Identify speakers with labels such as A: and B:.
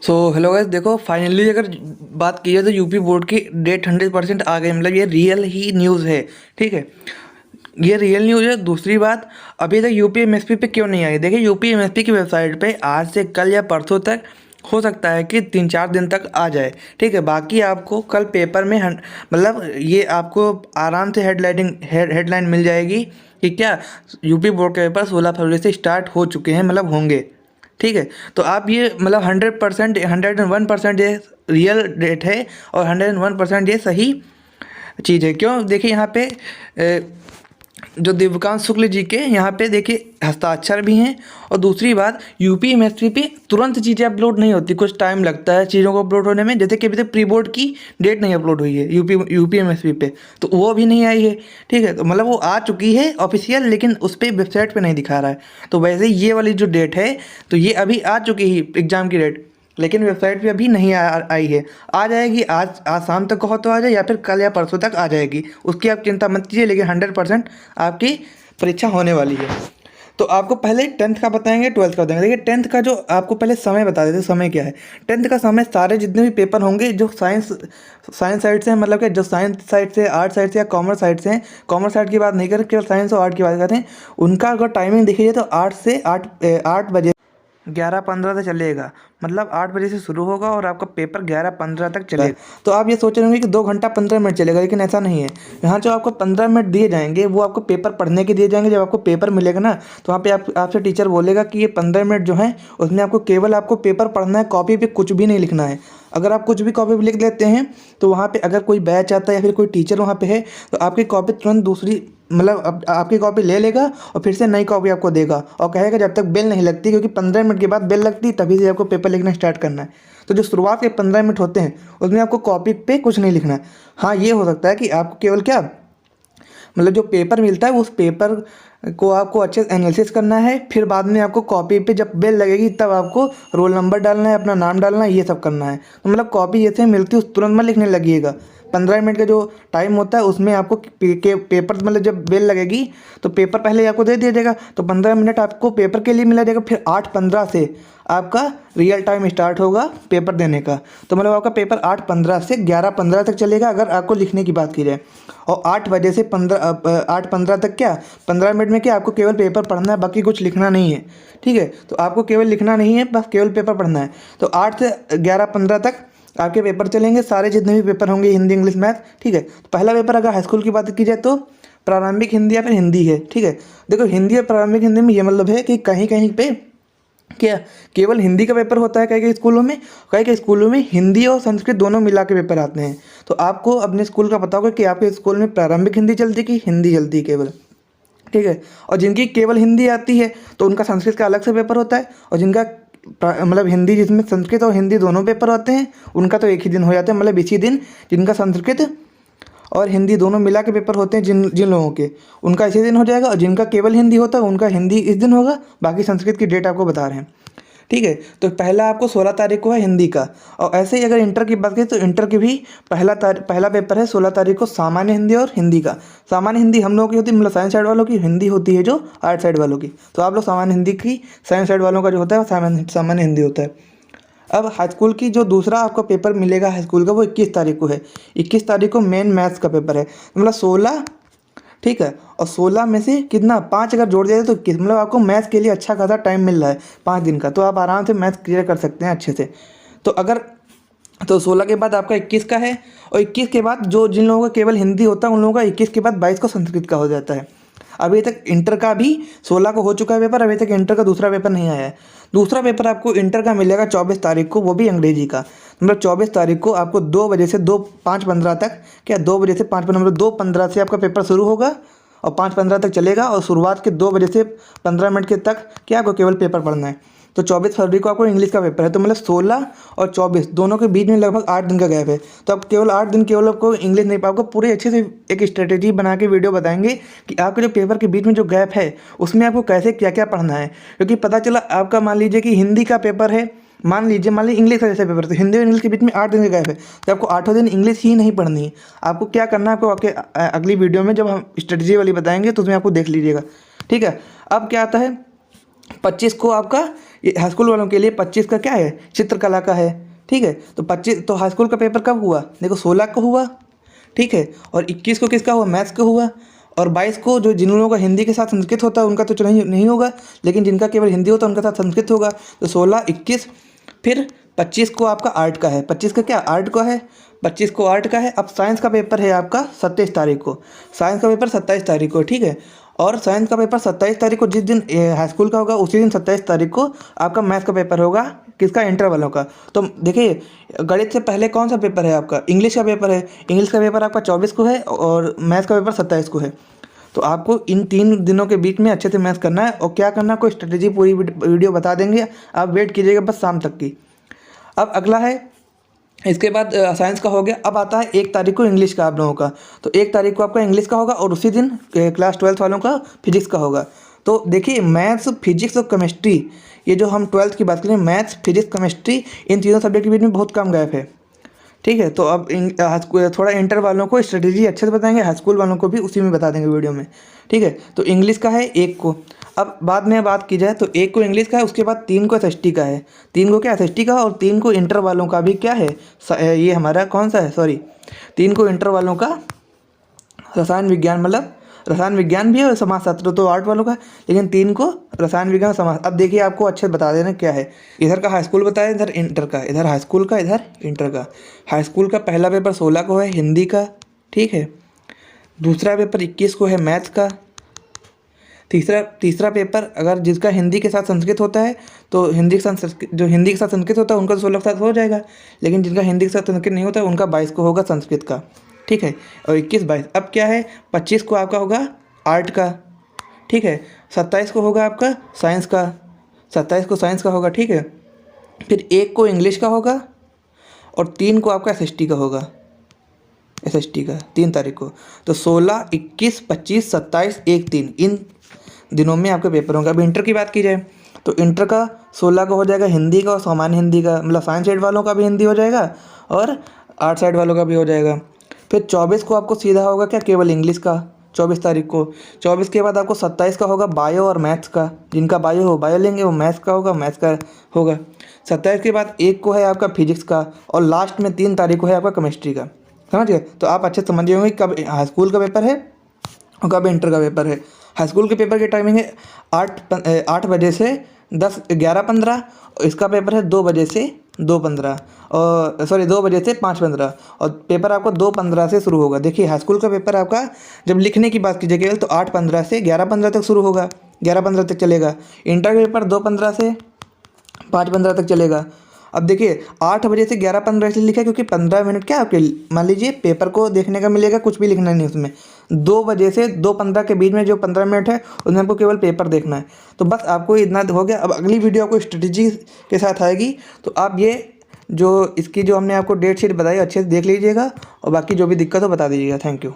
A: So hello guys, देखो finally अगर बात की जाए तो यूपी बोर्ड की डेट 100% आ गई। मतलब ये रियल ही न्यूज़ है। ठीक है, ये रियल न्यूज़ है। दूसरी बात, अभी तक यूपी एमएसपी पे क्यों नहीं आई? देखिए, यूपी एमएसपी की वेबसाइट पे आज से कल या परसों तक हो सकता है कि 3-4 दिन तक आ जाए। ठीक है, बाकी आपको कल पेपर में मतलब ये आपको आराम से हेडलाइन मिल जाएगी कि क्या यूपी बोर्ड के पेपर 16 फरवरी से स्टार्ट हो चुके हैं, मतलब होंगे। ठीक है, तो आप ये मतलब 100%, 101% ये रियल डेट है और 101% ये सही चीज़ है। क्यों? देखिए यहाँ पे जो दिव्यकांत शुक्ल जी के यहाँ पे देखिए हस्ताक्षर भी हैं। और दूसरी बात, यूपी एमएसपी पे तुरंत चीज़ें अपलोड नहीं होती, कुछ टाइम लगता है चीज़ों को अपलोड होने में। जैसे कि अभी तक प्री बोर्ड की डेट नहीं अपलोड हुई है यूपी एमएसपी पे, तो वो अभी नहीं आई है। ठीक है, तो मतलब वो आ चुकी है ऑफिशियल, लेकिन उस पर वेबसाइट पे नहीं दिखा रहा है। तो वैसे ये वाली जो डेट है, तो ये अभी आ चुकी है एग्ज़ाम की डेट, लेकिन वेबसाइट पे अभी नहीं आई है। आ जाएगी, आज शाम तक कहो तो आ जाए, या फिर कल या परसों तक आ जाएगी। उसकी आप चिंता मत कीजिए, लेकिन 100% आपकी परीक्षा होने वाली है। तो आपको पहले 10th का बताएंगे, 12th का बताएंगे। देखिए 10th का जो आपको पहले समय बता देते, समय क्या है। 10th का समय, सारे जितने भी पेपर होंगे जो साइंस साइड से हैं, मतलब कि जो साइंस साइड से, आर्ट साइड से या कॉमर्स साइड से हैं, कॉमर्स साइड की बात नहीं करें, केवल साइंस और आर्ट की बात करते हैं, उनका अगर टाइमिंग देखी जाए तो 8 बजे 11:15 तक चलेगा। मतलब 8 बजे से शुरू होगा और आपका पेपर 11:15 तक चलेगा। तो आप ये सोच रहे होंगे कि 2 घंटा 15 मिनट चलेगा, लेकिन ऐसा नहीं है। यहाँ जो आपको 15 मिनट दिए जाएंगे वो आपको पेपर पढ़ने के दिए जाएंगे। जब आपको पेपर मिलेगा ना, तो वहाँ पे आपसे टीचर बोलेगा कि ये 15 मिनट जो है उसमें आपको केवल आपको पेपर पढ़ना है, कॉपी पे कुछ भी नहीं लिखना है। अगर आप कुछ भी कॉपी पे लिख लेते हैं तो वहाँ पे अगर कोई बैच आता है या फिर कोई टीचर वहाँ पे है, तो आपकी कॉपी तुरंत दूसरी, मतलब आपकी कॉपी ले लेगा और फिर से नई कॉपी आपको देगा और कहेगा जब तक बेल नहीं लगती, क्योंकि 15 मिनट के बाद बेल लगती है, तभी से आपको पेपर लिखना स्टार्ट करना है। तो जो शुरुआत के 15 मिनट होते हैं उसमें आपको कॉपी पे कुछ नहीं लिखना है। हाँ, ये हो सकता है कि आपको केवल क्या, मतलब जो पेपर मिलता है उस पेपर को आपको अच्छे से एनालिसिस करना है। फिर बाद में आपको कॉपी पे जब बेल लगेगी तब आपको रोल नंबर डालना है, अपना नाम डालना है, ये सब करना है। तो मतलब कॉपी जैसे मिलती है उस तुरंत में लिखने लगिएगा। 15 मिनट का जो टाइम होता है उसमें आपको पेपर, मतलब जब बेल लगेगी तो पेपर पहले आपको दे दिया जाएगा, तो 15 मिनट आपको पेपर के लिए मिला जाएगा। फिर 8:15 से आपका रियल टाइम स्टार्ट होगा पेपर देने का। तो मतलब आपका पेपर 8:15 से 11:15 तक चलेगा अगर आपको लिखने की बात की जाए। और 8 बजे से 8:15 तक क्या, 15 मिनट में क्या आपको केवल पेपर पढ़ना है, बाकी कुछ लिखना नहीं है। ठीक है, तो आपको केवल लिखना नहीं है, बस केवल पेपर पढ़ना है। तो 8 से 11:15 तक आपके पेपर चलेंगे, सारे जितने भी पेपर होंगे, हिंदी, इंग्लिश, मैथ। ठीक है, तो पहला पेपर अगर हाई स्कूल की बात की जाए तो प्रारंभिक हिंदी या फिर हिंदी है। ठीक है, देखो हिंदी और प्रारंभिक हिंदी में ये मतलब है कि कहीं कहीं पे क्या केवल हिंदी का पेपर होता है कई कई स्कूलों में, कई कई स्कूलों में हिंदी और संस्कृत दोनों मिला के पेपर आते हैं। तो आपको अपने स्कूल का पता होगा कि आपके स्कूल में प्रारंभिक हिंदी चलती है कि हिंदी चलती है केवल। ठीक है, और जिनकी केवल हिंदी आती है तो उनका संस्कृत का अलग से पेपर होता है। और जिनका मतलब हिंदी, जिसमें संस्कृत और हिंदी दोनों पेपर होते हैं, उनका तो एक ही दिन हो जाता है, मतलब इसी दिन। जिनका संस्कृत और हिंदी दोनों मिला के पेपर होते हैं, जिन जिन लोगों के, उनका इसी दिन हो जाएगा। और जिनका केवल हिंदी होता है उनका हिंदी इस दिन होगा। बाकी संस्कृत की डेट आपको बता रहे हैं। ठीक है, तो पहला आपको 16 तारीख को है हिंदी का। और ऐसे ही अगर इंटर की बात करें तो इंटर की भी पहला पेपर है 16 तारीख को, सामान्य हिंदी और हिंदी का। सामान्य हिंदी हम लोगों की होती है, मतलब साइंस साइड वालों की। हिंदी होती है जो आर्ट साइड वालों की। तो आप लोग सामान्य हिंदी की, साइंस साइड वालों का जो होता है वो सामान्य हिंदी होता है। अब हाई स्कूल की जो दूसरा आपका पेपर मिलेगा हाई स्कूल का, वो 21 तारीख को है। 21 तारीख को मेन मैथ्स का पेपर है, मतलब 16। ठीक है, और 16 में से कितना 5 अगर जोड़ दिया तो 21, मतलब आपको मैथ्स के लिए अच्छा खासा टाइम मिल रहा है 5 दिन का। तो आप आराम से मैथ्स क्लियर कर सकते हैं अच्छे से। तो अगर, तो 16 के बाद आपका 21 का है। और 21 के बाद जो जिन लोगों का केवल हिंदी होता है उन लोगों का 21 के बाद 22 को संस्कृत का हो जाता है। अभी तक इंटर का भी 16 को हो चुका है पेपर, अभी तक इंटर का दूसरा पेपर नहीं आया है। दूसरा पेपर आपको इंटर का मिलेगा 24 तारीख को, वो भी अंग्रेजी का। मतलब 24 तारीख को आपको 2 बजे से 5:15 तक, क्या 2 बजे से 5:15, मतलब 2:15 से आपका पेपर शुरू होगा और 5:15 तक चलेगा। और शुरुआत के 2 बजे से 15 मिनट के तक क्या आपको केवल पेपर पढ़ना है। तो 24 फरवरी को आपको इंग्लिश का पेपर है। तो मतलब 16 और 24 दोनों के बीच में लगभग 8 दिन का गैप है। तो अब केवल 8 दिन केवल आपको इंग्लिश नहीं, आपको पूरी अच्छे से एक स्ट्रेटेजी बना के वीडियो बताएंगे कि आपके जो पेपर के बीच में जो गैप है उसमें आपको कैसे क्या क्या पढ़ना है। क्योंकि पता चला आपका, मान लीजिए कि हिंदी का पेपर है, मान लीजिए इंग्लिश का जैसे पेपर, तो हिंदी और इंग्लिश के बीच में 8 दिन का गैप है। तो आपको 8वें दिन इंग्लिश ही नहीं पढ़नी है। आपको क्या करना है, आपको आपके अगली वीडियो में जब हम स्ट्रेटेजी वाली बताएंगे तो उसमें आपको देख लीजिएगा। ठीक है, अब क्या आता है 25 को आपका ये हाई स्कूल वालों के लिए 25 का क्या है, चित्रकला का है, ठीक है। तो 25 तो हाई स्कूल का पेपर कब हुआ, देखो 16 को हुआ, ठीक है। और 21 को किसका हुआ, मैथ्स का हुआ। और 22 को जो जिन लोगों का हिंदी के साथ संस्कृत होता है उनका तो नहीं होगा, लेकिन जिनका केवल हिंदी होता है उनका साथ संस्कृत होगा। तो 16, 21, फिर 25 को आपका आर्ट का है, 25 का क्या आर्ट का है, 25 को आर्ट का है। अब साइंस का पेपर है आपका 27 तारीख को, साइंस का पेपर 27 तारीख को, ठीक है। और साइंस का पेपर 27 तारीख को, जिस दिन हाई स्कूल का होगा उसी दिन 27 तारीख को आपका मैथ्स का पेपर होगा, किसका, इंटर वालों का। तो देखिए गणित से पहले कौन सा पेपर है आपका, इंग्लिश का पेपर है। इंग्लिश का पेपर आपका 24 को है और मैथ्स का पेपर 27 को है। तो आपको इन 3 दिनों के बीच में अच्छे से मैथ्स करना है। और क्या करना है, कोई स्ट्रेटेजी पूरी वीडियो बता देंगे, आप वेट कीजिएगा बस शाम तक की। अब अगला है, इसके बाद साइंस का हो गया। अब आता है 1 तारीख को इंग्लिश का आप लोगों का। तो 1 तारीख को आपका इंग्लिश का होगा और उसी दिन क्लास 12th वालों का फिजिक्स का होगा। तो देखिए मैथ्स, फिजिक्स और केमिस्ट्री, ये जो हम 12th की बात करें, मैथ्स, फिजिक्स, केमिस्ट्री, इन तीनों सब्जेक्ट के बीच में बहुत कम गैप है, ठीक है। तो अब थोड़ा इंटर वालों को स्ट्रेटेजी अच्छे से बताएंगे, हाई स्कूल वालों को भी उसी में बता देंगे वीडियो में, ठीक है। तो इंग्लिश का है 1 को। अब बाद में बात की जाए तो 1 को इंग्लिश का है, उसके बाद 3 को एसएसटी का है, 3 को क्या एसएसटी का, और 3 को इंटर वालों का भी क्या है, ये हमारा कौन सा है, सॉरी 3 को इंटर वालों का रसायन विज्ञान, मतलब रसायन विज्ञान भी है और समाजशास्त्र तो आर्ट वालों का, लेकिन 3 को रसायन विज्ञान समाज। अब देखिए आपको अच्छे से बता देना क्या है, इधर का हाई स्कूल बताया, इधर इंटर का, इधर हाई स्कूल का, इधर इंटर का। हाई स्कूल का पहला पेपर 16 को है हिंदी का, ठीक है। दूसरा पेपर 21 को है मैथ्स का। तीसरा पेपर अगर जिसका हिंदी के साथ संस्कृत होता है तो हिंदी के साथ संस्कृत होता है उनका तो 16 के साथ हो जाएगा, लेकिन जिनका हिंदी के साथ संस्कृत नहीं होता है उनका 22 को होगा संस्कृत का, ठीक है। और 21, 22। अब क्या है, 25 को आपका होगा आर्ट का, ठीक है। 27 को होगा आपका साइंस का, 27 को साइंस का होगा, ठीक है। फिर 1 को इंग्लिश का होगा और 3 को आपका एसएसटी का होगा, एसएसटी का 3 तारीख को। तो 16, 21, 25, 27, 1, 3 इन दिनों में आपके पेपर होंगे। अब इंटर की बात की जाए तो इंटर का 16 का हो जाएगा हिंदी का और सामान्य हिंदी का, मतलब साइंस साइड वालों का भी हिंदी हो जाएगा और आर्ट साइड वालों का भी हो जाएगा। फिर 24 को आपको सीधा होगा क्या, केवल इंग्लिश का, 24 तारीख को। 24 के बाद आपको 27 का होगा बायो और मैथ्स का, जिनका बायो हो बायो लेंगे, वो मैथ्स का होगा, मैथ्स का होगा। 27 के बाद 1 को है आपका फिजिक्स का और लास्ट में 3 तारीख को है आपका केमिस्ट्री का, समझ गए। तो आप अच्छे समझिए होंगे कब हाई स्कूल का पेपर है और कब इंटर का पेपर है। हाई स्कूल के पेपर की टाइमिंग है 8 बजे से 11:15, इसका पेपर है 2 बजे से 2:15, और सॉरी 2 बजे से 5:15, और पेपर आपका 2:15 से शुरू होगा। देखिए हाई स्कूल का पेपर आपका जब लिखने की बात कीजिए केवल तो 8:15 से 11:15 तक शुरू होगा, 11:15 तक चलेगा। इंटर का पेपर 2:15 से 5:15 तक चलेगा। अब देखिए 8 बजे से 11:15 इसलिए लिखा है क्योंकि 15 मिनट क्या आपके मान लीजिए पेपर को देखने का मिलेगा, कुछ भी लिखना नहीं उसमें। 2 बजे से 2:15 के बीच में जो 15 मिनट है उसमें आपको केवल पेपर देखना है। तो बस आपको इतना हो गया। अब अगली वीडियो आपको स्ट्रेटजी के साथ आएगी, तो आप ये जो इसकी जो हमने आपको डेट शीट बताई अच्छे से देख लीजिएगा और बाकी जो भी दिक्कत हो बता दीजिएगा। Thank you.